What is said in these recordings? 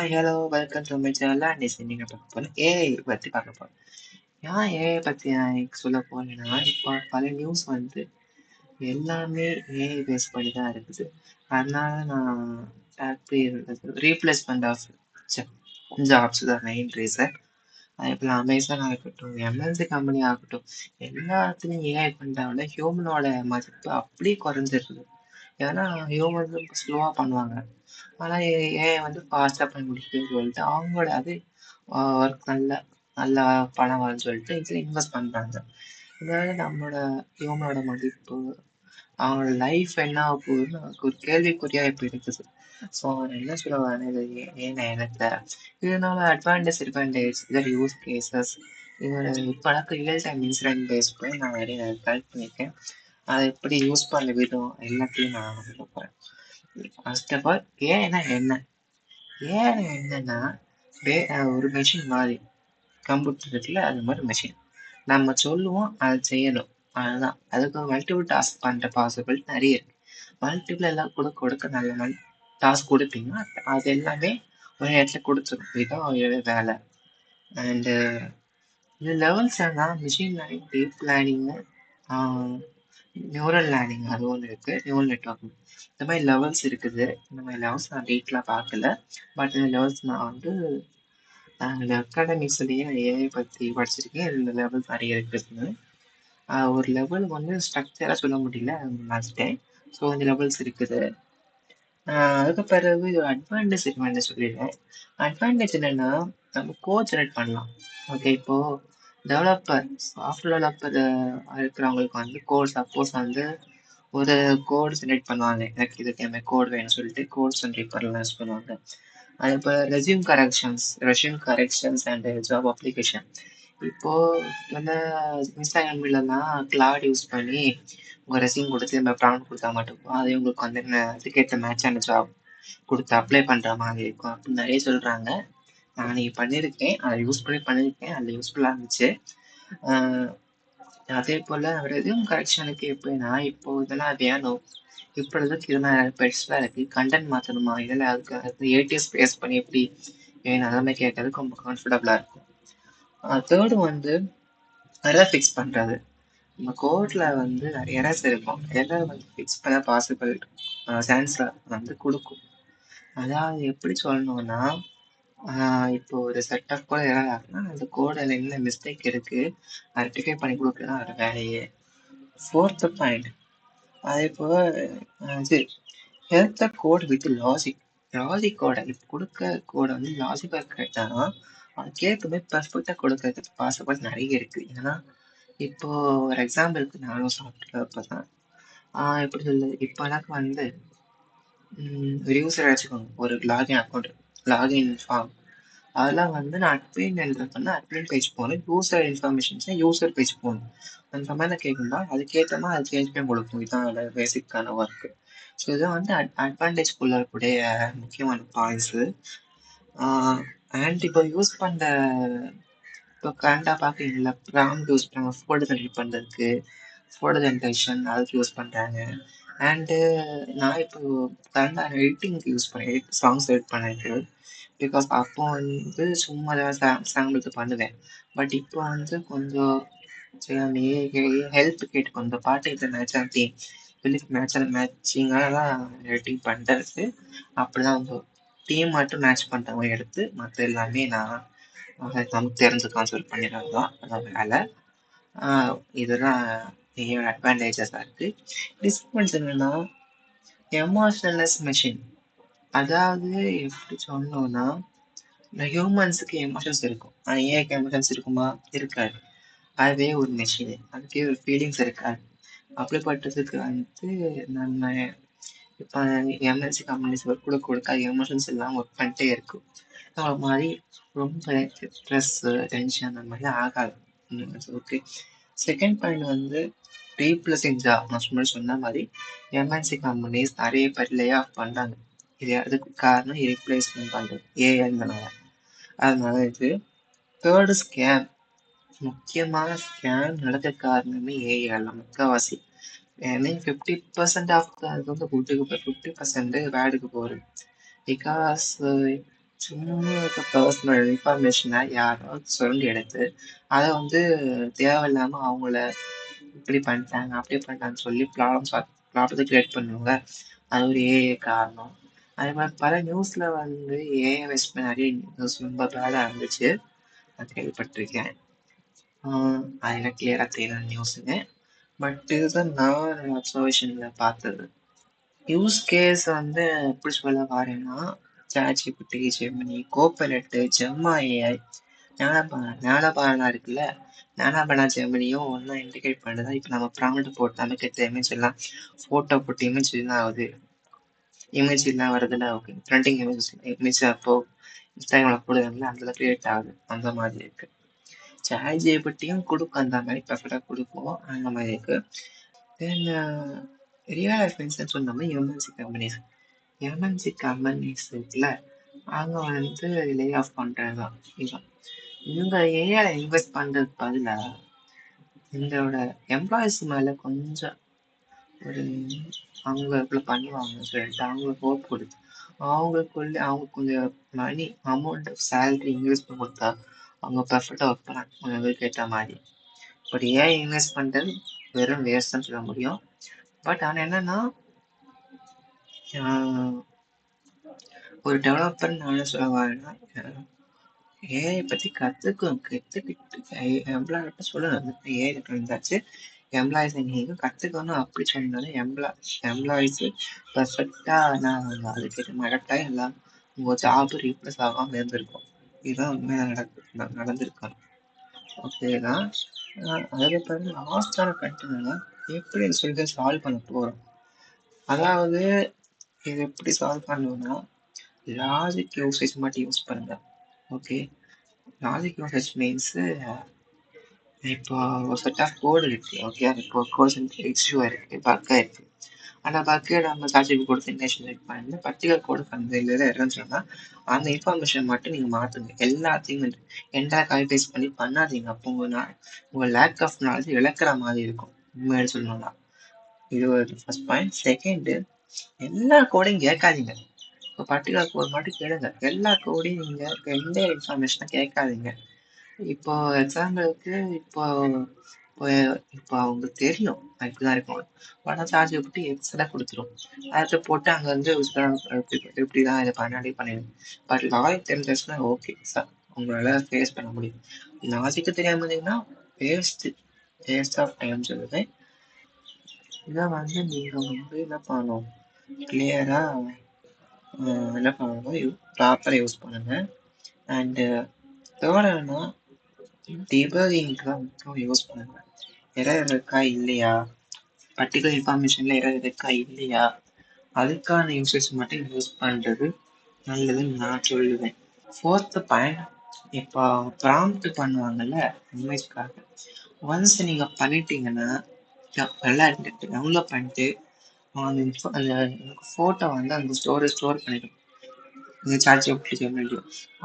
Hi hello welcome to my channel and இன்னைக்கு பார்க்க போகிறேன் ஏஐ பற்றி பார்க்க போகிறேன். ஏன் ஏஐ பற்றி நான் சொல்ல போனேன்னா, இப்போ பல நியூஸ் வந்து எல்லாமே ஏஐ பேஸ் பண்ணி தான் இருக்குது. அதனால நான் எப்படி ரீப்ளேஸ்மெண்ட் ஆஃப் ஜாப்ஸ் தான் மெயின் ரீசன். அதே போல் அமேசான் ஆகட்டும், எம்என்சி கம்பெனி ஆகட்டும், எல்லாத்துலேயும் ஏஐ பண்ணுறதால ஹியூமனோட மதிப்பு அப்படியே குறைஞ்சிருக்குது. ஏன்னா ஹியூமன் ஸ்லோவாக பண்ணுவாங்க, ஆனால் ஏஐ வந்து ஃபாஸ்ட்டாக பண்ணி முடிக்குதுன்னு சொல்லிட்டு அவங்களோட அது ஒர்க் நல்லா பணம் வரும்னு சொல்லிட்டு இதில் இன்வெஸ்ட் பண்ணுறாங்க. இதனால நம்மளோட ஹியூமனோட மதிப்பு, அவங்களோட லைஃப் என்ன ஆக போகுதுன்னு நமக்கு ஒரு கேள்விக்குறியாக இப்போ இருக்குது. ஸோ என்ன சொல்ல வரேன், இது ஏன் எனக்கு இதனால அட்வான்டேஜ் இதர் யூஸ் கேசஸ் இதோட இப்போலாம் ரியல் டைம் இன்சிடென்ட் பேஸ் பண்ணி நான் நிறைய கலெக்ட் பண்ணியிருக்கேன். அதை எப்படி யூஸ் பண்ண விதம் எல்லாத்தையும் நான் சொல்ல போகிறேன். ஃபர்ஸ்ட் ஆஃப் ஆல் ஏன்னா என்ன, ஏன் என்னன்னா ஒரு மெஷின் மாதிரி, கம்ப்யூட்டர் இருக்குல்ல அது மாதிரி மெஷின். நம்ம சொல்லுவோம் அதை செய்யணும், அதுதான். அதுக்கு மல்டிபிள் டாஸ்க் பண்ணுற பாசிபிள் நிறைய இருக்கு. மல்டிபிள் எல்லாம் கொடுக்க நல்ல டாஸ்க் கொடுப்பீங்கன்னா அது எல்லாமே ஒரு இடத்துல கொடுத்துரும். இதுதான் அவரோட வேலை. அண்டு இந்த லெவல்ஸ் எல்லாம் machine learning, deep learning, neural learning அது ஒன்று இருக்குது, நியூரல் நெட்ஒர்க். இந்த மாதிரி லெவல்ஸ் இருக்குது. இந்த மாதிரி லெவல்ஸ் நான் டீட்டெயிலாக பார்க்கல. பட் இந்த லெவல்ஸ் நான் வந்து அகாடமிக்ஸ்லேயே ஏஐ பற்றி படிச்சிருக்கேன். இந்த லெவல்ஸ் நிறைய இருக்குதுன்னு. ஒரு லெவல் வந்து ஸ்ட்ரக்சராக சொல்ல முடியல, மறந்துட்டேன். ஸோ இந்த லெவல்ஸ் இருக்குது. அதுக்கு பிறகு அட்வான்டேஜ் சொல்லிடுறேன். அட்வான்டேஜ் என்னென்னா, நம்ம கோட் ஜெனரேட் பண்ணலாம். ஓகே, இப்போது சாஃப்ட்வேர் டெவலப்பர் இருக்கிறவங்களுக்கு வந்து சப்போஸ் வந்து ஒரு கோட் ஜென்ரேட் பண்ணுவாங்க. எனக்கு இதுக்கு என்ன கோட் வேணும்னு சொல்லிட்டு கோட் ஜென்ரேட் பண்ணலாம் யூஸ் பண்ணுவாங்க. அது இப்போ resume corrections and job application. இப்போது வந்து இன்ஸ்டாகிராம்லாம் கிளாட் யூஸ் பண்ணி உங்கள் ரெஸ்யூம் கொடுத்து நம்ம ப்ராம்ப்ட் கொடுத்தா மட்டும் அதே உங்களுக்கு வந்து அதுக்கேற்ற மேட்சான ஜாப் கொடுத்து அப்ளை பண்ணுற மாதிரி இருக்கும் அப்படின்னு நிறைய சொல்கிறாங்க. நான் அன்றைக்கி பண்ணியிருக்கேன், அதை யூஸ் பண்ணியிருக்கேன், அது யூஸ்ஃபுல்லாக இருந்துச்சு. அதே போல் ரெஸ்யூம் கரெக்ஷனுக்கு எப்படின்னா, இப்போது இதெல்லாம் வேணும், இப்போ இதுக்கு இதெல்லாம் பெருசாக இருக்குது, கண்டென்ட் மாற்றணுமா, இதில் அதுக்கு ஏடிஎஸ் பேஸ் பண்ணி எப்படி வேணும் அதெல்லாமே கேட்கறதுக்கு ரொம்ப கம்ஃபர்டபுளாக இருக்கும். தேர்டு வந்து எரர் ஃபிக்ஸ் பண்ணுறது. நம்ம கோடில் வந்து நிறைய எரர்ஸ் இருக்கும், எரர் வந்து ஃபிக்ஸ் பண்ண பாசிபிள் சான்ஸில் வந்து கொடுக்கும். அதாவது எப்படி சொல்லணும்னா, இப்போ ஒரு செட் ஆஃப் கோட் எரர் ஆகுதுன்னா அந்த கோடில் என்ன மிஸ்டேக் இருக்குது ரெக்டிஃபை பண்ணி கொடுக்குறது ஒரு வேலையே. ஃபோர்த்து பாயிண்ட், அதே போல் இது help the code with logic கோடை. இப்போ கொடுக்க கோடை வந்து லாஜிக்காக கேட்டாங்கன்னா அதுக்கேற்ற மாதிரி பர்ஃபெக்டாக கொடுக்கறதுக்கு பாசிபிள் நிறைய இருக்குது. ஏன்னா இப்போது ஒரு எக்ஸாம்பிளுக்கு நானும் சாஃப்ட்வேர் இப்போ தான் எப்படி சொல்லுது, இப்போ எனக்கு வந்து ஒரு யூஸர் வச்சுக்கோங்க, ஒரு லாகின் ஃபார்ம், அதெல்லாம் வந்து நான் அட்மின் என்டர் பண்ண அட்மின் பேஜ் போகணும், யூசர் இன்ஃபர்மேஷன்ஸ்னால் யூசர் பேஜ் போகணும். அந்த மாதிரி கேட்கும்போது அதுக்கேற்ற மாதிரி அது சேஞ்ச் பண்ணி கொடுக்கும். இதுதான் அதோட பேசிக்கான ஒர்க்கு. ஸோ இதுதான் வந்து அட்வான்டேஜ்குள்ள இருக்கக்கூடிய முக்கியமான பாயிண்ட்ஸு. அண்ட் இப்போ யூஸ் பண்ணுற இப்போ கரண்டாக பார்க்குறீங்களா, ப்ராம்ப்ட் யூஸ் பண்ணுறாங்க ஃபோல்டர் ஜென்ரேட் பண்ணுறதுக்கு, ஃபோல்டர் ஜென்ரேஷன் அதுக்கு யூஸ் பண்ணுறாங்க. அண்டு நான் இப்போ கரண்டாக எடிட்டிங்க்கு யூஸ் பண்ணேன், சாங்ஸ் எடிட் பண்ணிருக்கு. பிகாஸ் அப்போ வந்து சும்மா தான் சாம்பிளுக்கு பண்ணுவேன். பட் இப்போ வந்து கொஞ்சம் ஹெல்ப் கேட்டு கொஞ்சம் பாட்டு இதை மேட்சிங்காக தான் எடிட்டிங் பண்ணுறது. அப்படி தான் வந்து டீம் மட்டும் மேட்ச் பண்ணுற மாதிரி எடுத்து மற்ற எல்லாமே நான் நமக்கு தெரிஞ்சுக்கலாம் சொல்லி பண்ணிடுறது தான் அதான் வேலை. இதெல்லாம் அட்வான்டேஜஸாக இருக்குது. டிஸ்அட்வான்டேஜ் என்னென்னா, எமோஷனலெஸ் மெஷின். அதாவது எப்படி சொன்னோன்னா, இந்த ஹியூமன்ஸுக்கு எமோஷன்ஸ் இருக்கும், ஆனால் ஏஐக்கு எமோஷன்ஸ் இருக்குமா? இருக்காது. அதுவே ஒரு மெஷின், அதுக்கே ஒரு ஃபீலிங்ஸ் இருக்காது. அப்படிப்பட்டதுக்கு வந்து நம்ம இப்போ எம்என்சி கம்பெனிஸ் ஒர்க் கொடுக்க எமோஷன்ஸ் இல்லாமல் ஒர்க் பண்ணிட்டே இருக்கும். அது மாதிரி ரொம்ப ஸ்ட்ரெஸ்ஸு டென்ஷன் அந்த மாதிரிலாம் ஆகாது. ஓகே, செகண்ட் பாயிண்ட் வந்து ரீப்ளேசிங் ஜாப். நான் முன்னாடி சொன்ன மாதிரி எம்என்சி கம்பெனிஸ் நிறைய பேர் லே ஆஃப் பண்ணுறாங்க. இது அதுக்கு காரணம் ரீப்ளேஸ்மெண்ட் பண்ணுறது ஏஐனால. அதனால இது தேர்டு ஸ்கேம். முக்கியமான ஸ்கேம் நடக்க காரணமே ஏஐ அல்ல, முக்கால்வாசி. ஏன்னா 50% ஆஃப் அது வந்து குட்டுக்கு போய் 50% பேடுக்கு போகுது. பிகாஸ் சும்மா இருக்க பர்சனல் இன்ஃபர்மேஷனை யாரோ சுரண்டி எடுத்து அதை வந்து தேவையில்லாம அவங்கள இப்படி பண்ணிட்டாங்க அப்படி பண்ணிட்டாங்கன்னு சொல்லி ப்ராப்ளத்தை கிரியேட் பண்ணுவாங்க. அது ஒரு ஏஐ காரணம். அதே மாதிரி பல நியூஸ்ல வந்து ஏஐ வச்சு நிறைய நியூஸ் ரொம்ப பேடா இருந்துச்சு. நான் கேள்விப்பட்டிருக்கேன். அது எனக்கு கிளியரா தெரியல நியூஸுங்க. பட் இதுதான் நான் என்னோட அப்சர்வேஷன்ல பார்த்தது. யூஸ் கேஸ் வந்து எப்படி சொல்ல வரேன்னா, ChatGPT, ஜெமினி, கோபைலட், ஜெம்மா ஏஐ, ஞானபானா இருக்குல்ல, ஞானபானா ஜெமினியும் ஒன்றா இன்டிகிரேட் பண்ணுறதா. இப்போ நம்ம ப்ராம்ப்ட் போட்டு நமக்கு எடுத்த இமேஜ் எல்லாம் ஃபோட்டோ போட்டு இமேஜ் தான் ஆகுது. இமேஜ் எல்லாம் வருதுல்ல, ஓகே ட்ரெண்டிங் இமேஜ் அப்போ இன்ஸ்டாகிராம்ல போடுறாங்கல்ல, அதில் கிரியேட் ஆகுது. அந்த மாதிரி இருக்கு. ChatGPTயும் கொடுக்கும் அந்த மாதிரி பர்ஃபெக்டாக கொடுக்கும். அந்த மாதிரி இருக்கு. தென் ரியல் லைஃப் இன்சிடென்ட்ஸ் சொன்ன மாதிரி எம்என்சி கம்பெனிஸ் இருக்குல்ல, அவங்க வந்து லே ஆஃப் பண்ணுறது தான். இதுதான் இவங்க ஏஐல இன்வெஸ்ட் பண்ணுறதுக்கு பதிலாக எங்களோட எம்ப்ளாயிஸ் மேலே கொஞ்சம் ஒரு அவங்களுக்குள்ள பண்ணுவாங்கன்னு சொல்லிட்டு அவங்களுக்கு ஹோப் கொடுத்து அவங்க கொஞ்சம் மணி அமௌண்ட் சேலரி இன்வெஸ்ட் பண்ணி கொடுத்தா அவங்க பர்ஃபெக்டாக ஒர்க் பண்ணாங்க அதுக்கு ஏற்ற மாதிரி. பட் ஏன் இன்வெஸ்ட் பண்ணுறது வெறும் வேஸ்ட் தான் சொல்ல முடியும். பட் ஆனால் என்னன்னா, ஒரு டெவலப்பர் நான் என்ன சொல்ல வரேன்னா, ஏஐ பற்றி கற்றுக்கிட்டு எம்ப்ளாய்கிட்ட சொல்லணும். ஏஐ இருந்தாச்சு எம்ப்ளாயிஸ் நீங்கள் கற்றுக்கணும் அப்படி சொன்னாலும் எம்ப்ளாயிஸு பர்ஃபெக்டாக நான் அதுக்கேற்ற மாதிரி கரெக்டாக எல்லாம் உங்கள் ஜாப் ரீப்ளேஸ் ஆகாமல் இருந்திருக்கும். இதுதான் உண்மையாக நடந்திருக்கணும். ஓகேதான். அதுக்கப்புறம் லாஸ்டான கண்டினியூனா எப்படி சொல்லிட்டு சால்வ் பண்ண போகிறோம். அதாவது இது எப்படி சால்வ் பண்ணணும்னா, லாஜிக் யூசேஜ் மட்டும் யூஸ் பண்ணுங்க. ஓகே, லாஜிக் யூசேஜ் மீன்ஸு இப்போ ஒரு செட் ஆஃப் கோடு இருக்கு. ஓகே, இப்போ கோர்ஸ் இஷ்யூ இருக்கு, பக்கா இருக்கு. அந்த பக்கை நம்ம சாட்சிக்கு கொடுத்து இன்டென்ஷன் செக் பண்ணி பர்டிகுலர் கோடு அந்த இதில் இருந்துச்சுன்னா அந்த இன்ஃபர்மேஷன் மட்டும் நீங்கள் மாற்றுங்க. எல்லாத்தையும் எந்த காப்பி பேஸ்ட் பண்ணி பண்ணாதீங்க. அப்போ உங்கள் லேக் ஆஃப் நாலேஜ் இழக்கிற மாதிரி இருக்கும் உண்மையாக சொல்லணும்னா. இது ஒரு ஃபர்ஸ்ட் பாயிண்ட். செகண்டு, எல்லா கோடையும் கேட்காதீங்க. இப்போ பர்டிகுலர் கோட் மட்டும் கேளுங்க. எல்லா கோடையும் நீங்கள் எந்த இன்ஃபர்மேஷனை கேட்காதீங்க. இப்போ எக்ஸாம்பிளுக்கு இப்போ இப்போ இப்போ அவங்களுக்கு தெரியும் இப்படிதான் இருக்கும். படம் சார்ஜ் விட்டு எக்ஸ்ட்ரா கொடுத்துரும். அதை போட்டு அங்கே வந்து இப்படிதான் இதை பண்ணாடி பண்ணிடும். பட் லாஜிக் தெரிஞ்சிச்சுன்னா ஓகே சார், உங்களால ஃபேஸ் பண்ண முடியும். லாஜிக்கு தெரியாம இருந்தீங்கன்னா வேஸ்ட் ஆஃப் டைம் சொல்லுவேன். இதை வந்து நீங்கள் வந்து என்ன பண்ணணும், கிளியரா என்ன பண்ணணும், ப்ராப்பராக யூஸ் பண்ணுங்க. அண்டு தேர்ட் என்னன்னா, டிபகிங்லாம் யூஸ் பண்ணுங்க. எரர் இருக்கா இல்லையா, பர்டிகுலர் இன்ஃபர்மேஷன்ல எரர் இருக்கா இல்லையா, அதுக்கான யூசேஜ் மட்டும் யூஸ் பண்றது நல்லதுன்னு நான் சொல்லுவேன். ஃபோர்த்து பாயிண்ட், இப்போ ப்ராம்ப்ட் பண்ணுவாங்கல்ல இமேஜ்க்காக, ஒன்ஸ் நீங்க பண்ணிட்டீங்கன்னா நல்லா டவுன்லோட் பண்ணிட்டு அந்த ஃபோட்டோ வந்து அந்த ஸ்டோர் பண்ணிடும். இந்த ChatGPT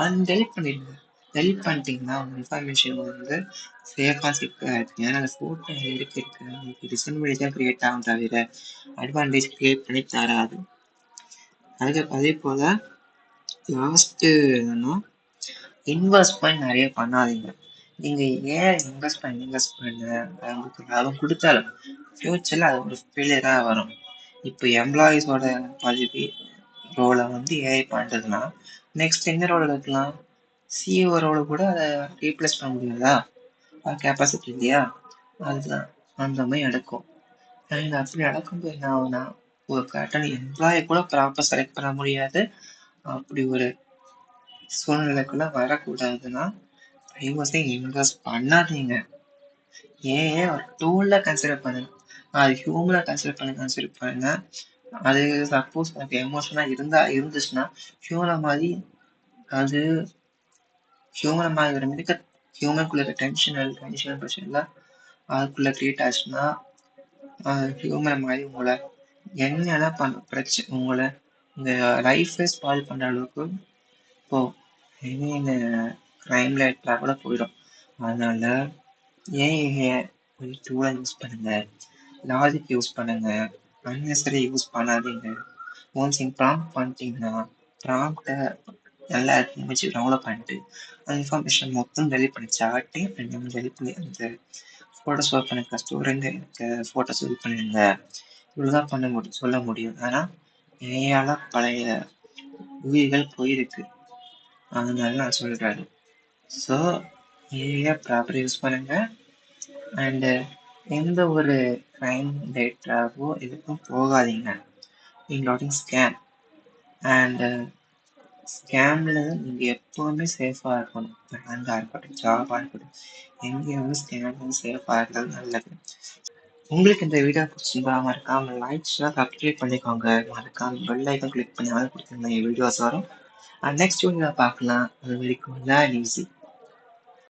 அதை டெலிட் பண்ணிடுங்க. டெலிட் பண்ணிட்டீங்கன்னா உங்கள் இன்ஃபர்மேஷன் வந்து சேஃபாக செக்யூராக இருக்குது. ஏன்னா அந்த ஃபோட்டோ இருக்கு உங்களுக்கு டிஸ்அட்வான்டேஜ் தான் க்ரியேட் ஆகும் தவிர அட்வான்டேஜ் க்ரியேட் பண்ணி தராது. அதே போல் லாஸ்ட்டு என்னன்னா, இன்வெஸ்ட்மெண்ட் நிறைய பண்ணாதீங்க. நீங்கள் ஏன் இன்வெஸ்ட் பண்ண அவங்களுக்கு லாபம் கொடுத்தாலும் ஃப்யூச்சரில் அது ஒரு ஃபெயிலியராக வரும். இப்போ எம்ப்ளாயீஸோட பதவி ரோலை வந்து ஏஐ பண்ணுறதுனா நெக்ஸ்ட் என்ன ரோல் இருக்கலாம், சிஇஓ ரோலை கூட அதை ரீப்ளேஸ் பண்ண முடியாதா, அது கெப்பாசிட்டி இல்லையா, அதுதான் அந்த மாதிரி நடக்கும். அண்ட் அப்படி நடக்கும்போது என்ன ஆகுனா, ஒரு கரெக்டான எம்ப்ளாயை கூட ப்ராப்பராக செலக்ட் பண்ண முடியாது. அப்படி ஒரு சூழ்நிலைக்குள்ள வரக்கூடாதுன்னா தயவுசெய்து இன்வெஸ்ட் பண்ணாதீங்க. ஏன் ஒரு டூல்ல கன்சிடர் பண்ணுங்க, அது ஹியூமனை கன்சிடர் பண்ணுங்க. அது சப்போஸ் எனக்கு எமோஷனா இருந்துச்சுன்னா ஹியூமன் மாதிரி ஹியூமனுக்குள்ள டென்ஷன் பிரச்சனை அதுக்குள்ள கிரியேட் ஆச்சுன்னா ஹியூமன் மாதிரி உங்களை என்னென்ன பிரச்சனை, உங்களை இந்த லைஃபே ஸ்பாயில் பண்ற அளவுக்கு இப்போ கிரைம் லைட்ல கூட போயிடும். அதனால ஏன் ஒரு டூலை யூஸ் பண்ணுங்க, லாஜிக் யூஸ் பண்ணுங்க, அன்னெசரி யூஸ் பண்ணாதீங்க. ஒன்ஸ் நீங்கள் ப்ராம்ப்ட் பண்ணிட்டீங்கன்னா ப்ராம்ப்டை எல்லா இமேஜ் டவுன்லோட் பண்ணிட்டு அந்த இன்ஃபர்மேஷன் மொத்தம் டெலிட் பண்ணி சார்ட்டே டெலிட் பண்ணி அந்த ஃபோட்டோஸ் ஒர்க் பண்ண கஸ்டமர் எனக்கு ஃபோட்டோஸ் இது பண்ணிடுங்க, இவ்வளோதான் பண்ண முடியும் சொல்ல முடியும். ஆனால் ஏயால பழைய உயிர்கள் போயிருக்கு, அதனால நான் சொல்கிறாரு. ஸோ ஏஐ ப்ராப்பராக யூஸ் பண்ணுங்க. அண்டு எந்த ஒரு க்ரைம் டேட்டாவோ எதுக்கும் போகாதீங்க. Including scam. அண்டு ஸ்கேமில் நீங்கள் எப்போவுமே சேஃபாக இருக்கணும். பேங்காக இருக்கட்டும், ஜாபாக இருக்கட்டும், எங்கேயுமே ஸ்கேம் சேஃபாக இருக்கிறது நல்லது. உங்களுக்கு இந்த வீடியோ பிடிச்சிருந்தா மறக்காம லைக் ஷேர் சப்ஸ்கிரைப் பண்ணிக்கோங்க. மறக்காம பெல் ஐக்கன் கிளிக் பண்ணி ஆல் கொடுத்துருங்க, வீடியோஸ் வரும். நெக்ஸ்ட் வீடியோவில் பார்க்கலாம். அது வரைக்கும் லேர்ன் ஈஸி.